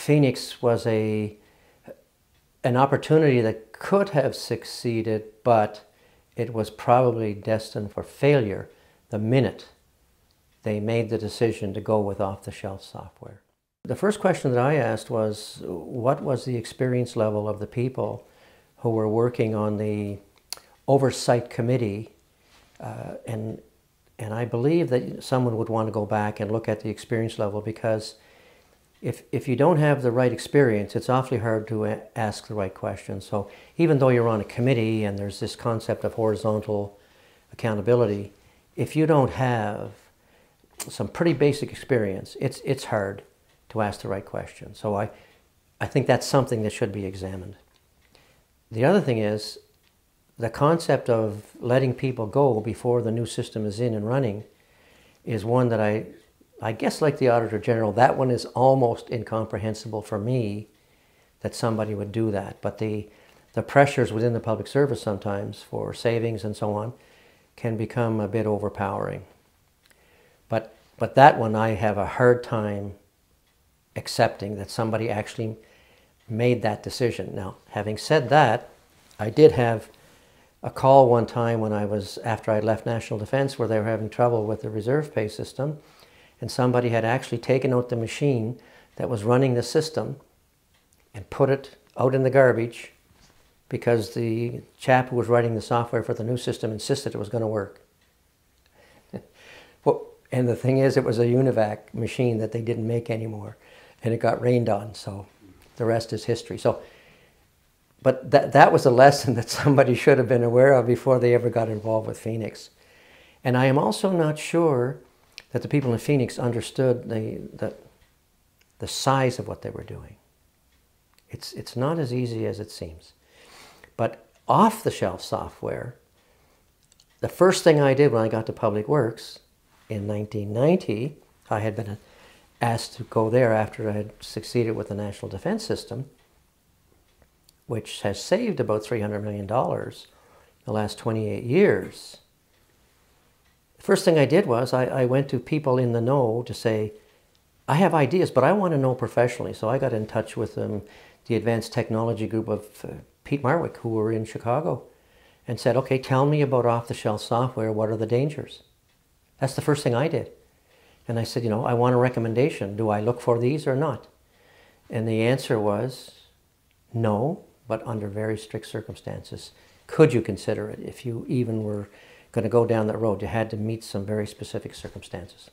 Phoenix was an opportunity that could have succeeded, but it was probably destined for failure the minute they made the decision to go with off-the-shelf software. The first question that I asked was, what was the experience level of the people who were working on the oversight committee? And I believe that someone would want to go back and look at the experience level, because if you don't have the right experience, it's awfully hard to ask the right questions. So even though you're on a committee and there's this concept of horizontal accountability, if you don't have some pretty basic experience, it's hard to ask the right question. So I think that's something that should be examined. The other thing is, the concept of letting people go before the new system is in and running is one that I guess, like the Auditor General, that one is almost incomprehensible for me, that somebody would do that. But the pressures within the public service sometimes for savings and so on can become a bit overpowering. But that one I have a hard time accepting, that somebody actually made that decision. Now, having said that, I did have a call one time when after I left National Defense, where they were having trouble with the reserve pay system, and somebody had actually taken out the machine that was running the system and put it out in the garbage because the chap who was writing the software for the new system insisted it was going to work. And the thing is, it was a UNIVAC machine that they didn't make anymore, and it got rained on, so the rest is history. But that was a lesson that somebody should have been aware of before they ever got involved with Phoenix. And I am also not sure that the people in Phoenix understood the size of what they were doing. It's not as easy as it seems. But off-the-shelf software, the first thing I did when I got to Public Works in 1990, I had been asked to go there after I had succeeded with the National Defense System, which has saved about $300 million the last 28 years. The first thing I did was I went to people in the know to say, I have ideas, but I want to know professionally. So I got in touch with the Advanced Technology Group of Pete Marwick, who were in Chicago, and said, okay, tell me about off-the-shelf software. What are the dangers? That's the first thing I did. And I said, I want a recommendation. Do I look for these or not? And the answer was no, but under very strict circumstances. Could you consider it if you even were going to go down that road? You had to meet some very specific circumstances.